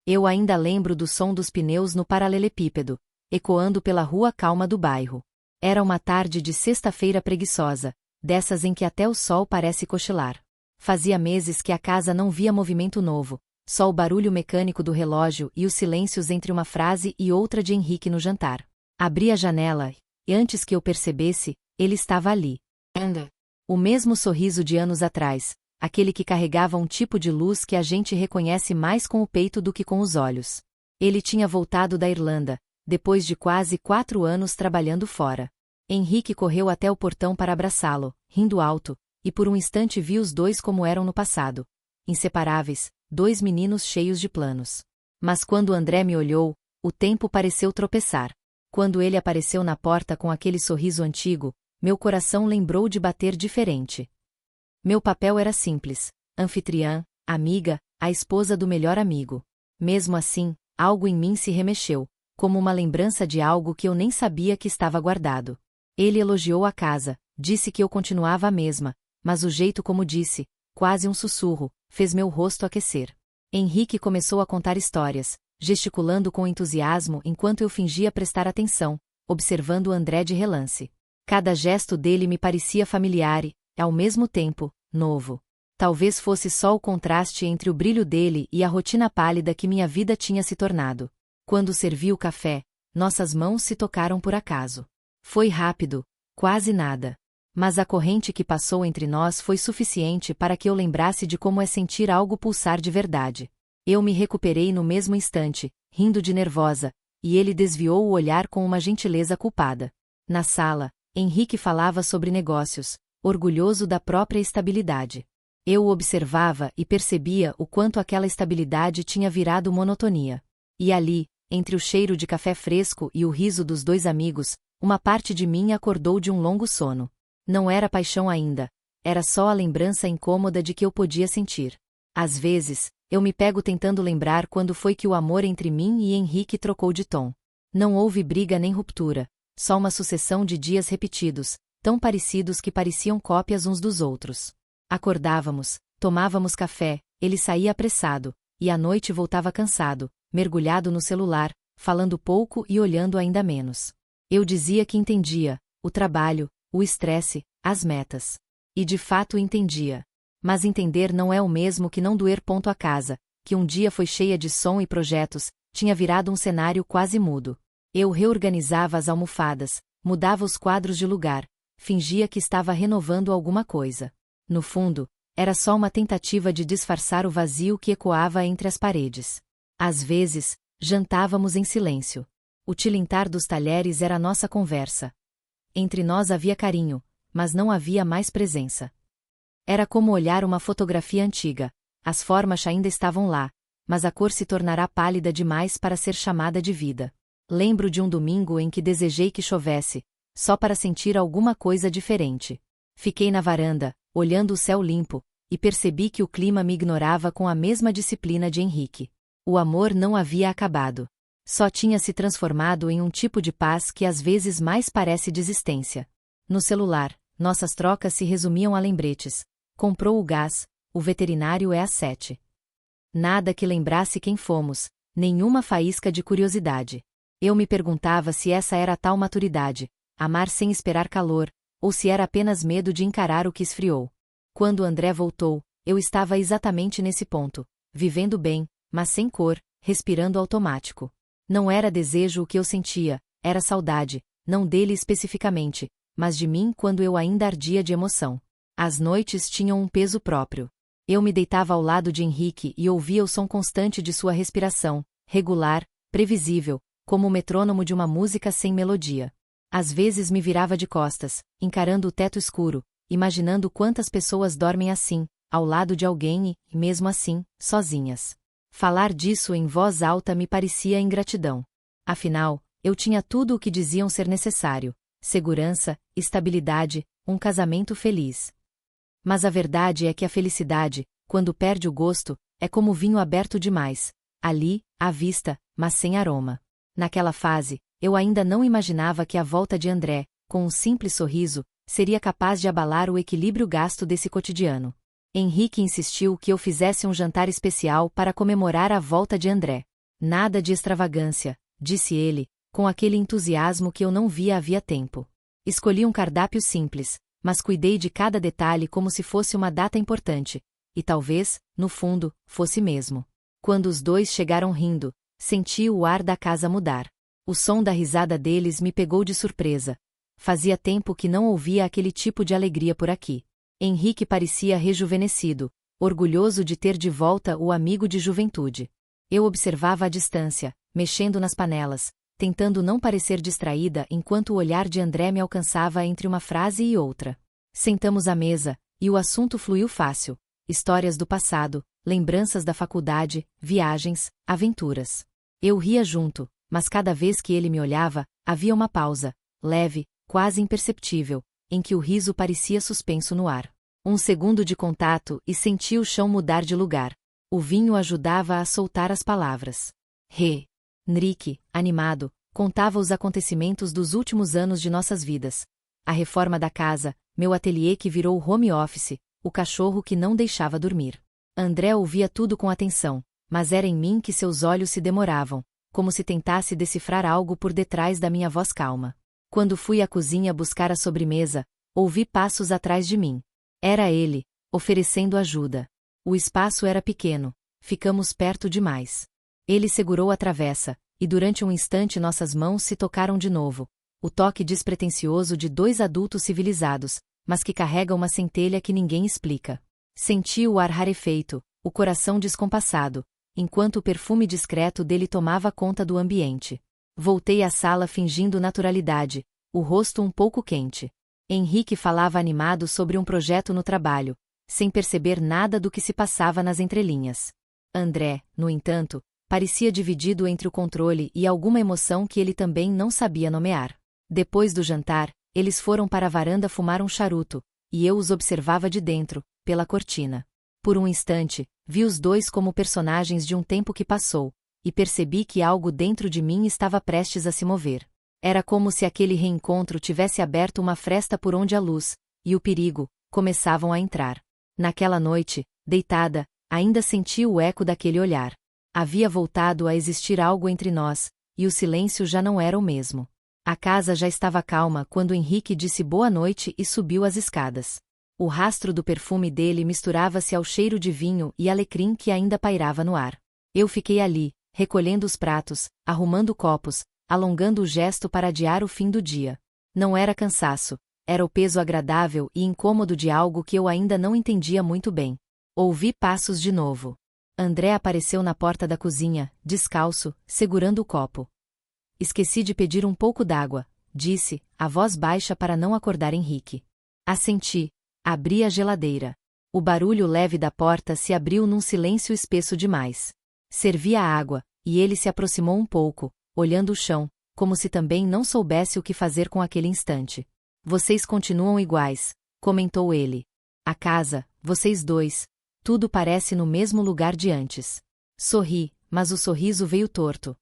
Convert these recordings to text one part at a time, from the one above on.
Eu ainda lembro do som dos pneus no paralelepípedo, ecoando pela rua calma do bairro. Era uma tarde de sexta-feira preguiçosa, dessas em que até o sol parece cochilar. Fazia meses que a casa não via movimento novo, só o barulho mecânico do relógio e os silêncios entre uma frase e outra de Henrique no jantar. Abri a janela, e antes que eu percebesse, ele estava ali. O mesmo sorriso de anos atrás, aquele que carregava um tipo de luz que a gente reconhece mais com o peito do que com os olhos. Ele tinha voltado da Irlanda, depois de quase 4 anos trabalhando fora. Henrique correu até o portão para abraçá-lo, rindo alto, e por um instante vi os dois como eram no passado. Inseparáveis, 2 meninos cheios de planos. Mas quando André me olhou, o tempo pareceu tropeçar. Quando ele apareceu na porta com aquele sorriso antigo, meu coração lembrou de bater diferente. Meu papel era simples: anfitriã, amiga, a esposa do melhor amigo. Mesmo assim, algo em mim se remexeu, como uma lembrança de algo que eu nem sabia que estava guardado. Ele elogiou a casa, disse que eu continuava a mesma, mas o jeito como disse, quase um sussurro, fez meu rosto aquecer. Henrique começou a contar histórias, gesticulando com entusiasmo enquanto eu fingia prestar atenção, observando André de relance. Cada gesto dele me parecia familiar e, ao mesmo tempo, novo. Talvez fosse só o contraste entre o brilho dele e a rotina pálida que minha vida tinha se tornado. Quando servi o café, nossas mãos se tocaram por acaso. Foi rápido, quase nada. Mas a corrente que passou entre nós foi suficiente para que eu lembrasse de como é sentir algo pulsar de verdade. Eu me recuperei no mesmo instante, rindo de nervosa, e ele desviou o olhar com uma gentileza culpada. Na sala, Henrique falava sobre negócios, orgulhoso da própria estabilidade. Eu o observava e percebia o quanto aquela estabilidade tinha virado monotonia. E ali, entre o cheiro de café fresco e o riso dos 2 amigos, uma parte de mim acordou de um longo sono. Não era paixão ainda, era só a lembrança incômoda de que eu podia sentir. Às vezes, eu me pego tentando lembrar quando foi que o amor entre mim e Henrique trocou de tom. Não houve briga nem ruptura, só uma sucessão de dias repetidos, tão parecidos que pareciam cópias uns dos outros. Acordávamos, tomávamos café, ele saía apressado, e à noite voltava cansado, mergulhado no celular, falando pouco e olhando ainda menos. Eu dizia que entendia, o trabalho, o estresse, as metas. E de fato entendia. Mas entender não é o mesmo que não doer. A casa, que um dia foi cheia de som e projetos, tinha virado um cenário quase mudo. Eu reorganizava as almofadas, mudava os quadros de lugar, fingia que estava renovando alguma coisa. No fundo, era só uma tentativa de disfarçar o vazio que ecoava entre as paredes. Às vezes, jantávamos em silêncio. O tilintar dos talheres era nossa conversa. Entre nós havia carinho, mas não havia mais presença. Era como olhar uma fotografia antiga. As formas ainda estavam lá, mas a cor se tornará pálida demais para ser chamada de vida. Lembro de um domingo em que desejei que chovesse, só para sentir alguma coisa diferente. Fiquei na varanda, olhando o céu limpo, e percebi que o clima me ignorava com a mesma disciplina de Henrique. O amor não havia acabado. Só tinha se transformado em um tipo de paz que às vezes mais parece desistência. No celular, nossas trocas se resumiam a lembretes. Comprou o gás, o veterinário é às 7. Nada que lembrasse quem fomos, nenhuma faísca de curiosidade. Eu me perguntava se essa era a tal maturidade, amar sem esperar calor, ou se era apenas medo de encarar o que esfriou. Quando André voltou, eu estava exatamente nesse ponto, vivendo bem, mas sem cor, respirando automático. Não era desejo o que eu sentia, era saudade, não dele especificamente, mas de mim quando eu ainda ardia de emoção. As noites tinham um peso próprio. Eu me deitava ao lado de Henrique e ouvia o som constante de sua respiração, regular, previsível, como o metrônomo de uma música sem melodia. Às vezes me virava de costas, encarando o teto escuro, imaginando quantas pessoas dormem assim, ao lado de alguém e, mesmo assim, sozinhas. Falar disso em voz alta me parecia ingratidão. Afinal, eu tinha tudo o que diziam ser necessário: segurança, estabilidade, um casamento feliz. Mas a verdade é que a felicidade, quando perde o gosto, é como vinho aberto demais, ali, à vista, mas sem aroma. Naquela fase, eu ainda não imaginava que a volta de André, com um simples sorriso, seria capaz de abalar o equilíbrio gasto desse cotidiano. Henrique insistiu que eu fizesse um jantar especial para comemorar a volta de André. Nada de extravagância, disse ele, com aquele entusiasmo que eu não via havia tempo. Escolhi um cardápio simples, mas cuidei de cada detalhe como se fosse uma data importante, e talvez, no fundo, fosse mesmo. Quando os dois chegaram rindo, senti o ar da casa mudar. O som da risada deles me pegou de surpresa. Fazia tempo que não ouvia aquele tipo de alegria por aqui. Henrique parecia rejuvenescido, orgulhoso de ter de volta o amigo de juventude. Eu observava à distância, mexendo nas panelas, tentando não parecer distraída enquanto o olhar de André me alcançava entre uma frase e outra. Sentamos à mesa, e o assunto fluiu fácil. Histórias do passado, lembranças da faculdade, viagens, aventuras. Eu ria junto, mas cada vez que ele me olhava, havia uma pausa, leve, quase imperceptível, em que o riso parecia suspenso no ar. Um segundo de contato e senti o chão mudar de lugar. O vinho ajudava a soltar as palavras. Henrique, animado, contava os acontecimentos dos últimos anos de nossas vidas. A reforma da casa, meu ateliê que virou home office, o cachorro que não deixava dormir. André ouvia tudo com atenção, mas era em mim que seus olhos se demoravam, como se tentasse decifrar algo por detrás da minha voz calma. Quando fui à cozinha buscar a sobremesa, ouvi passos atrás de mim. Era ele, oferecendo ajuda. O espaço era pequeno, ficamos perto demais. Ele segurou a travessa, e durante um instante nossas mãos se tocaram de novo. O toque despretensioso de dois adultos civilizados, mas que carrega uma centelha que ninguém explica. Senti o ar rarefeito, o coração descompassado, enquanto o perfume discreto dele tomava conta do ambiente. Voltei à sala fingindo naturalidade, o rosto um pouco quente. Henrique falava animado sobre um projeto no trabalho, sem perceber nada do que se passava nas entrelinhas. André, no entanto, parecia dividido entre o controle e alguma emoção que ele também não sabia nomear. Depois do jantar, eles foram para a varanda fumar um charuto, e eu os observava de dentro, pela cortina. Por um instante, vi os dois como personagens de um tempo que passou, e percebi que algo dentro de mim estava prestes a se mover. Era como se aquele reencontro tivesse aberto uma fresta por onde a luz, e o perigo, começavam a entrar. Naquela noite, deitada, ainda senti o eco daquele olhar. Havia voltado a existir algo entre nós, e o silêncio já não era o mesmo. A casa já estava calma quando Henrique disse boa noite e subiu as escadas. O rastro do perfume dele misturava-se ao cheiro de vinho e alecrim que ainda pairava no ar. Eu fiquei ali, recolhendo os pratos, arrumando copos, alongando o gesto para adiar o fim do dia. Não era cansaço, era o peso agradável e incômodo de algo que eu ainda não entendia muito bem. Ouvi passos de novo. André apareceu na porta da cozinha, descalço, segurando o copo. Esqueci de pedir um pouco d'água, disse, a voz baixa para não acordar Henrique. Assenti. Abri a geladeira. O barulho leve da porta se abriu num silêncio espesso demais. Servi a água, e ele se aproximou um pouco, olhando o chão, como se também não soubesse o que fazer com aquele instante. Vocês continuam iguais, comentou ele. A casa, vocês dois, tudo parece no mesmo lugar de antes. Sorri, mas o sorriso veio torto.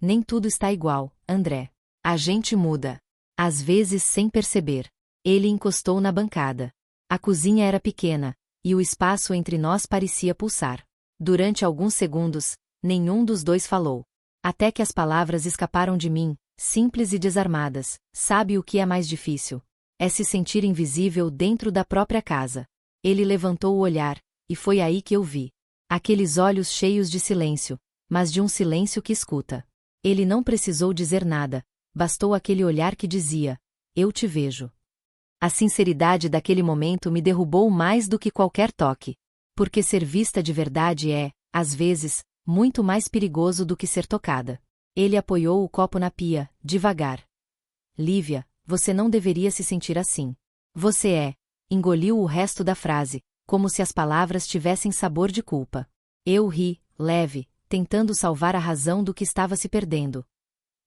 Nem tudo está igual, André. A gente muda. Às vezes sem perceber. Ele encostou na bancada. A cozinha era pequena, e o espaço entre nós parecia pulsar. Durante alguns segundos, nenhum dos dois falou. Até que as palavras escaparam de mim, simples e desarmadas. Sabe o que é mais difícil? É se sentir invisível dentro da própria casa. Ele levantou o olhar, e foi aí que eu vi. Aqueles olhos cheios de silêncio, mas de um silêncio que escuta. Ele não precisou dizer nada, bastou aquele olhar que dizia, eu te vejo. A sinceridade daquele momento me derrubou mais do que qualquer toque. Porque ser vista de verdade é, às vezes, muito mais perigoso do que ser tocada. Ele apoiou o copo na pia, devagar. Lívia, você não deveria se sentir assim. Você é. Engoliu o resto da frase, como se as palavras tivessem sabor de culpa. Eu ri, leve, tentando salvar a razão do que estava se perdendo.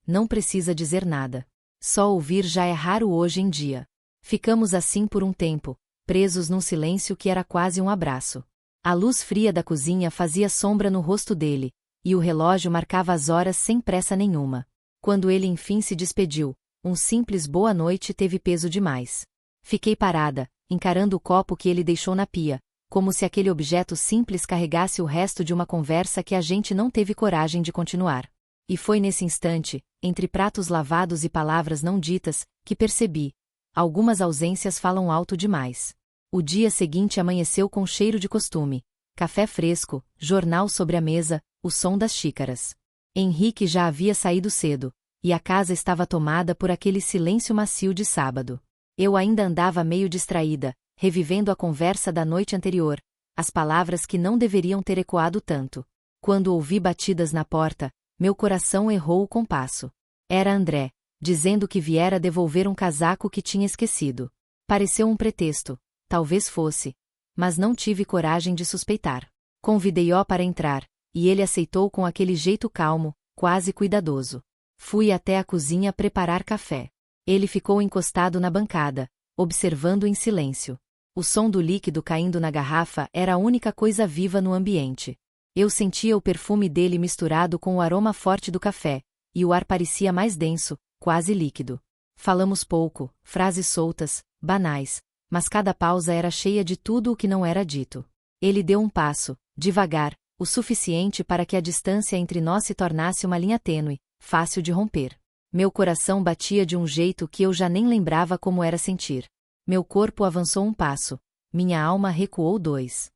Não precisa dizer nada. Só ouvir já é raro hoje em dia. Ficamos assim por um tempo, presos num silêncio que era quase um abraço. A luz fria da cozinha fazia sombra no rosto dele, e o relógio marcava as horas sem pressa nenhuma. Quando ele enfim se despediu, um simples boa noite teve peso demais. Fiquei parada, encarando o copo que ele deixou na pia, como se aquele objeto simples carregasse o resto de uma conversa que a gente não teve coragem de continuar. E foi nesse instante, entre pratos lavados e palavras não ditas, que percebi: algumas ausências falam alto demais. O dia seguinte amanheceu com cheiro de costume. Café fresco, jornal sobre a mesa, o som das xícaras. Henrique já havia saído cedo, e a casa estava tomada por aquele silêncio macio de sábado. Eu ainda andava meio distraída, revivendo a conversa da noite anterior, as palavras que não deveriam ter ecoado tanto. Quando ouvi batidas na porta, meu coração errou o compasso. Era André, dizendo que viera devolver um casaco que tinha esquecido. Pareceu um pretexto, talvez fosse, mas não tive coragem de suspeitar. Convidei-o para entrar, e ele aceitou com aquele jeito calmo, quase cuidadoso. Fui até a cozinha preparar café. Ele ficou encostado na bancada, observando em silêncio. O som do líquido caindo na garrafa era a única coisa viva no ambiente. Eu sentia o perfume dele misturado com o aroma forte do café, e o ar parecia mais denso, quase líquido. Falamos pouco, frases soltas, banais, mas cada pausa era cheia de tudo o que não era dito. Ele deu um passo, devagar, o suficiente para que a distância entre nós se tornasse uma linha tênue, fácil de romper. Meu coração batia de um jeito que eu já nem lembrava como era sentir. Meu corpo avançou um passo, minha alma recuou 2.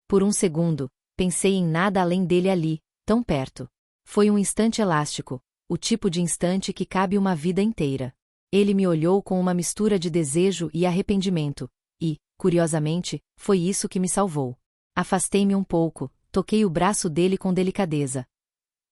Por um segundo, pensei em nada além dele ali, tão perto. Foi um instante elástico, o tipo de instante que cabe uma vida inteira. Ele me olhou com uma mistura de desejo e arrependimento, e, curiosamente, foi isso que me salvou. Afastei-me um pouco, toquei o braço dele com delicadeza.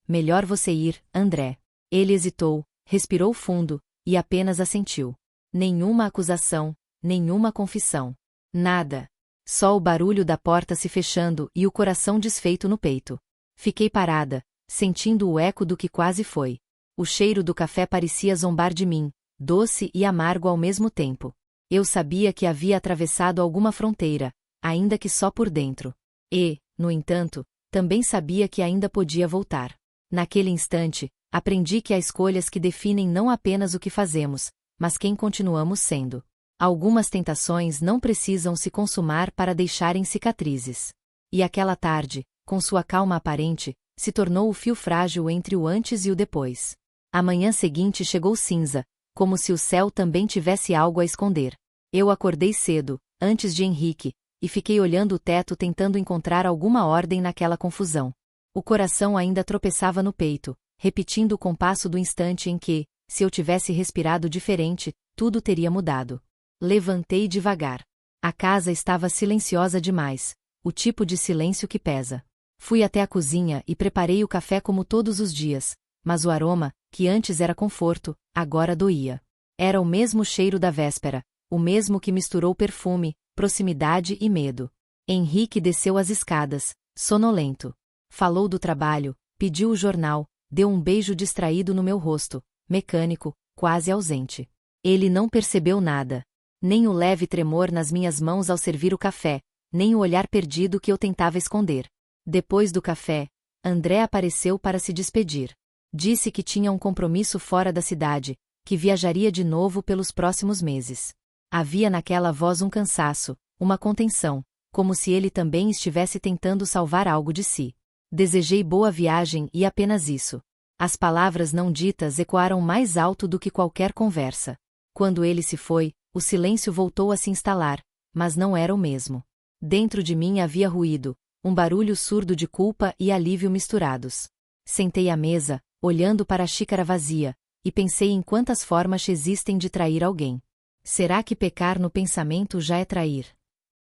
Melhor você ir, André. Ele hesitou, respirou fundo, e apenas assentiu. Nenhuma acusação, nenhuma confissão. Nada. Só o barulho da porta se fechando e o coração desfeito no peito. Fiquei parada, sentindo o eco do que quase foi. O cheiro do café parecia zombar de mim, doce e amargo ao mesmo tempo. Eu sabia que havia atravessado alguma fronteira, ainda que só por dentro. E, no entanto, também sabia que ainda podia voltar. Naquele instante, aprendi que há escolhas que definem não apenas o que fazemos, mas quem continuamos sendo. Algumas tentações não precisam se consumar para deixarem cicatrizes. E aquela tarde, com sua calma aparente, se tornou o fio frágil entre o antes e o depois. A manhã seguinte chegou cinza, como se o céu também tivesse algo a esconder. Eu acordei cedo, antes de Henrique, e fiquei olhando o teto tentando encontrar alguma ordem naquela confusão. O coração ainda tropeçava no peito, repetindo o compasso do instante em que, se eu tivesse respirado diferente, tudo teria mudado. Levantei devagar. A casa estava silenciosa demais, o tipo de silêncio que pesa. Fui até a cozinha e preparei o café como todos os dias, mas o aroma, que antes era conforto, agora doía. Era o mesmo cheiro da véspera, o mesmo que misturou perfume, proximidade e medo. Henrique desceu as escadas, sonolento. Falou do trabalho, pediu o jornal, deu um beijo distraído no meu rosto, mecânico, quase ausente. Ele não percebeu nada. Nem o leve tremor nas minhas mãos ao servir o café, nem o olhar perdido que eu tentava esconder. Depois do café, André apareceu para se despedir. Disse que tinha um compromisso fora da cidade, que viajaria de novo pelos próximos meses. Havia naquela voz um cansaço, uma contenção, como se ele também estivesse tentando salvar algo de si. Desejei boa viagem e apenas isso. As palavras não ditas ecoaram mais alto do que qualquer conversa. Quando ele se foi, o silêncio voltou a se instalar, mas não era o mesmo. Dentro de mim havia ruído, um barulho surdo de culpa e alívio misturados. Sentei à mesa, olhando para a xícara vazia, e pensei em quantas formas existem de trair alguém. Será que pecar no pensamento já é trair?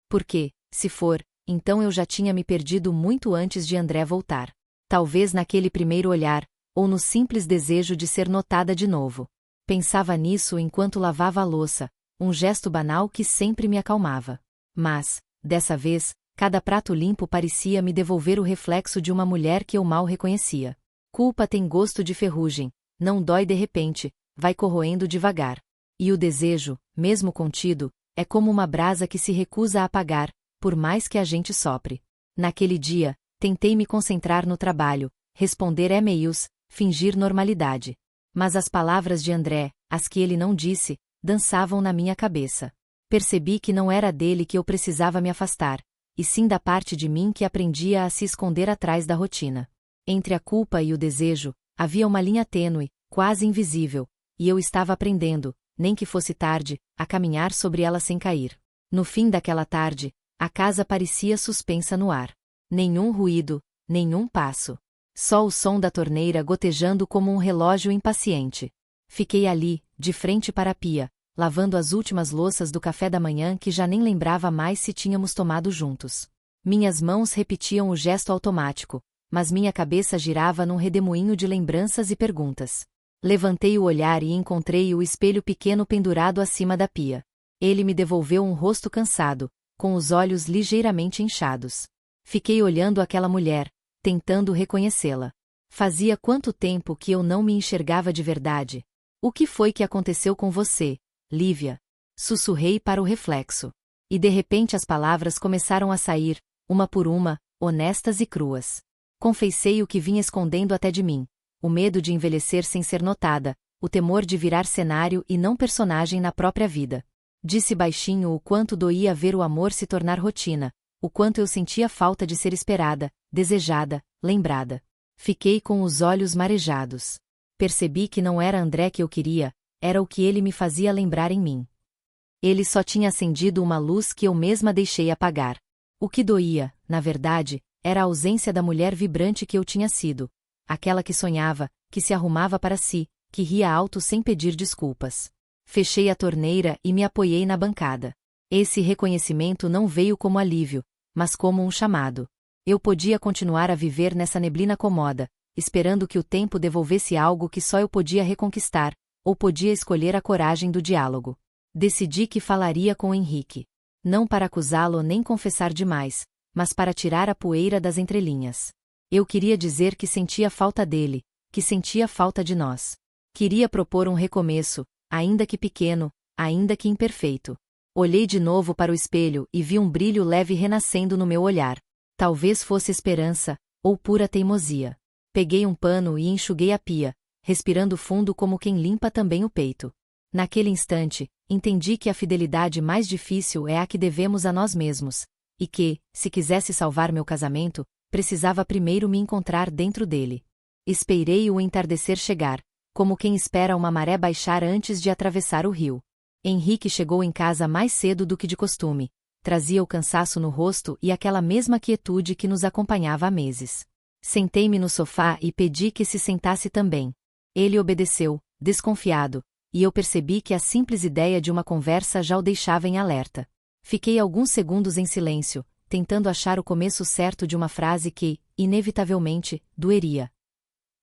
Porque, se for, então eu já tinha me perdido muito antes de André voltar. Talvez naquele primeiro olhar, ou no simples desejo de ser notada de novo. Pensava nisso enquanto lavava a louça, um gesto banal que sempre me acalmava. Mas, dessa vez, cada prato limpo parecia me devolver o reflexo de uma mulher que eu mal reconhecia. Culpa tem gosto de ferrugem, não dói de repente, vai corroendo devagar. E o desejo, mesmo contido, é como uma brasa que se recusa a apagar, por mais que a gente sopre. Naquele dia, tentei me concentrar no trabalho, responder e-mails, fingir normalidade. Mas as palavras de André, as que ele não disse, dançavam na minha cabeça. Percebi que não era dele que eu precisava me afastar, e sim da parte de mim que aprendia a se esconder atrás da rotina. Entre a culpa e o desejo, havia uma linha tênue, quase invisível, e eu estava aprendendo, nem que fosse tarde, a caminhar sobre ela sem cair. No fim daquela tarde, a casa parecia suspensa no ar. Nenhum ruído, nenhum passo. Só o som da torneira gotejando como um relógio impaciente. Fiquei ali, de frente para a pia, lavando as últimas louças do café da manhã que já nem lembrava mais se tínhamos tomado juntos. Minhas mãos repetiam o gesto automático, mas minha cabeça girava num redemoinho de lembranças e perguntas. Levantei o olhar e encontrei o espelho pequeno pendurado acima da pia. Ele me devolveu um rosto cansado, com os olhos ligeiramente inchados. Fiquei olhando aquela mulher, tentando reconhecê-la. Fazia quanto tempo que eu não me enxergava de verdade? O que foi que aconteceu com você, Lívia? Sussurrei para o reflexo. E de repente as palavras começaram a sair, uma por uma, honestas e cruas. Confessei o que vinha escondendo até de mim. O medo de envelhecer sem ser notada, o temor de virar cenário e não personagem na própria vida. Disse baixinho o quanto doía ver o amor se tornar rotina, o quanto eu sentia falta de ser esperada, desejada, lembrada. Fiquei com os olhos marejados. Percebi que não era André que eu queria, era o que ele me fazia lembrar em mim. Ele só tinha acendido uma luz que eu mesma deixei apagar. O que doía, na verdade, era a ausência da mulher vibrante que eu tinha sido. Aquela que sonhava, que se arrumava para si, que ria alto sem pedir desculpas. Fechei a torneira e me apoiei na bancada. Esse reconhecimento não veio como alívio, mas como um chamado. Eu podia continuar a viver nessa neblina cômoda, esperando que o tempo devolvesse algo que só eu podia reconquistar, ou podia escolher a coragem do diálogo. Decidi que falaria com Henrique. Não para acusá-lo nem confessar demais, mas para tirar a poeira das entrelinhas. Eu queria dizer que sentia falta dele, que sentia falta de nós. Queria propor um recomeço, ainda que pequeno, ainda que imperfeito. Olhei de novo para o espelho e vi um brilho leve renascendo no meu olhar. Talvez fosse esperança, ou pura teimosia. Peguei um pano e enxuguei a pia, respirando fundo como quem limpa também o peito. Naquele instante, entendi que a fidelidade mais difícil é a que devemos a nós mesmos, e que, se quisesse salvar meu casamento, precisava primeiro me encontrar dentro dele. Esperei o entardecer chegar, como quem espera uma maré baixar antes de atravessar o rio. Henrique chegou em casa mais cedo do que de costume. Trazia o cansaço no rosto e aquela mesma quietude que nos acompanhava há meses. Sentei-me no sofá e pedi que se sentasse também. Ele obedeceu, desconfiado, e eu percebi que a simples ideia de uma conversa já o deixava em alerta. Fiquei alguns segundos em silêncio, tentando achar o começo certo de uma frase que, inevitavelmente, doeria.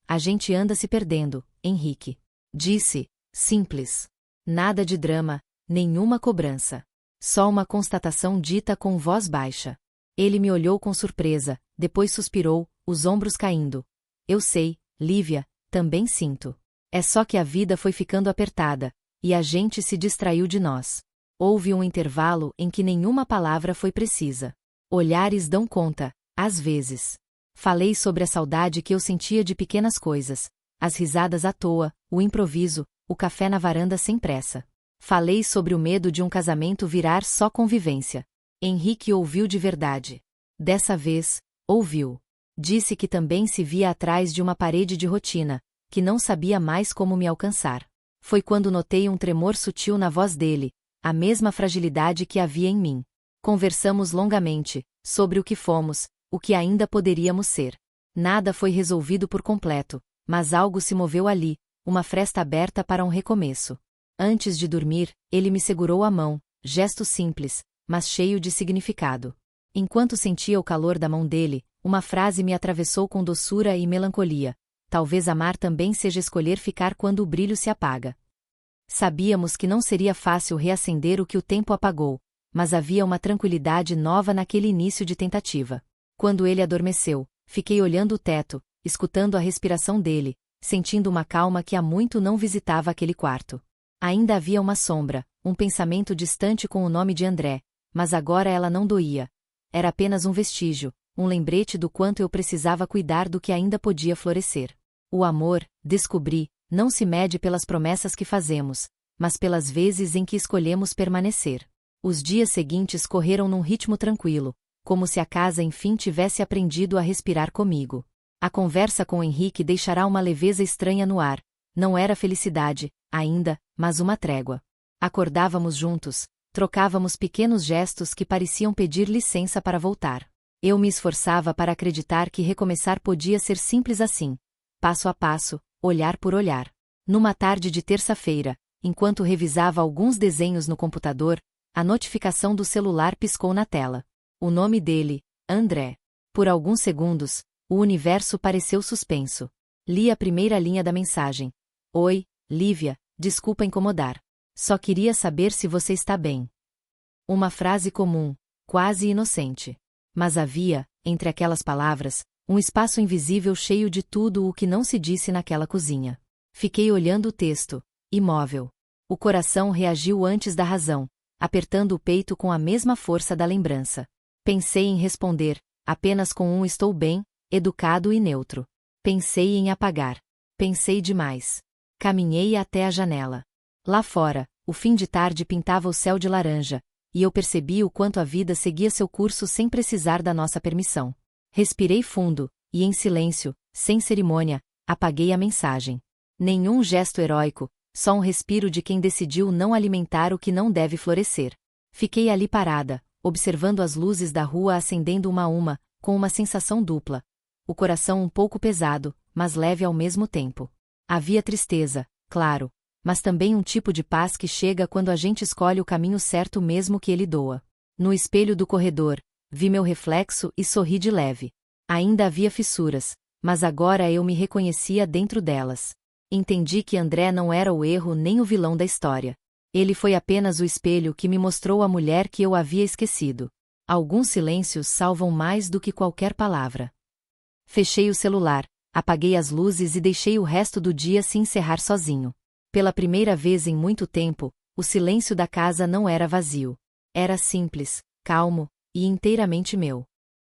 A gente anda se perdendo, Henrique. Disse, simples. Nada de drama, nenhuma cobrança. Só uma constatação dita com voz baixa. Ele me olhou com surpresa, depois suspirou, os ombros caindo. Eu sei, Lívia, também sinto. É só que a vida foi ficando apertada, e a gente se distraiu de nós. Houve um intervalo em que nenhuma palavra foi precisa. Olhares dão conta, às vezes. Falei sobre a saudade que eu sentia de pequenas coisas, as risadas à toa, o improviso, o café na varanda sem pressa. Falei sobre o medo de um casamento virar só convivência. Henrique ouviu de verdade. Dessa vez, ouviu. Disse que também se via atrás de uma parede de rotina, que não sabia mais como me alcançar. Foi quando notei um tremor sutil na voz dele, a mesma fragilidade que havia em mim. Conversamos longamente, sobre o que fomos, o que ainda poderíamos ser. Nada foi resolvido por completo, mas algo se moveu ali, uma fresta aberta para um recomeço. Antes de dormir, ele me segurou a mão, gesto simples, mas cheio de significado. Enquanto sentia o calor da mão dele, uma frase me atravessou com doçura e melancolia. Talvez amar também seja escolher ficar quando o brilho se apaga. Sabíamos que não seria fácil reacender o que o tempo apagou, mas havia uma tranquilidade nova naquele início de tentativa. Quando ele adormeceu, fiquei olhando o teto, escutando a respiração dele, sentindo uma calma que há muito não visitava aquele quarto. Ainda havia uma sombra, um pensamento distante com o nome de André, mas agora ela não doía. Era apenas um vestígio, um lembrete do quanto eu precisava cuidar do que ainda podia florescer. O amor, descobri, não se mede pelas promessas que fazemos, mas pelas vezes em que escolhemos permanecer. Os dias seguintes correram num ritmo tranquilo, como se a casa enfim tivesse aprendido a respirar comigo. A conversa com Henrique deixará uma leveza estranha no ar. Não era felicidade, ainda, mas uma trégua. Acordávamos juntos, trocávamos pequenos gestos que pareciam pedir licença para voltar. Eu me esforçava para acreditar que recomeçar podia ser simples assim, passo a passo, olhar por olhar. Numa tarde de terça-feira, enquanto revisava alguns desenhos no computador, a notificação do celular piscou na tela. O nome dele, André. Por alguns segundos, o universo pareceu suspenso. Li a primeira linha da mensagem. Oi, Lívia, desculpa incomodar. Só queria saber se você está bem. Uma frase comum, quase inocente. Mas havia, entre aquelas palavras, um espaço invisível cheio de tudo o que não se disse naquela cozinha. Fiquei olhando o texto, imóvel. O coração reagiu antes da razão, apertando o peito com a mesma força da lembrança. Pensei em responder, apenas com um estou bem, educado e neutro. Pensei em apagar. Pensei demais. Caminhei até a janela. Lá fora, o fim de tarde pintava o céu de laranja, e eu percebi o quanto a vida seguia seu curso sem precisar da nossa permissão. Respirei fundo, e em silêncio, sem cerimônia, apaguei a mensagem. Nenhum gesto heróico, só um respiro de quem decidiu não alimentar o que não deve florescer. Fiquei ali parada, observando as luzes da rua acendendo uma a uma, com uma sensação dupla. O coração um pouco pesado, mas leve ao mesmo tempo. Havia tristeza, claro, mas também um tipo de paz que chega quando a gente escolhe o caminho certo mesmo que ele doa. No espelho do corredor, vi meu reflexo e sorri de leve. Ainda havia fissuras, mas agora eu me reconhecia dentro delas. Entendi que André não era o erro nem o vilão da história. Ele foi apenas o espelho que me mostrou a mulher que eu havia esquecido. Alguns silêncios salvam mais do que qualquer palavra. Fechei o celular, apaguei as luzes e deixei o resto do dia se encerrar sozinho. Pela primeira vez em muito tempo, o silêncio da casa não era vazio. Era simples, calmo, e inteiramente meu.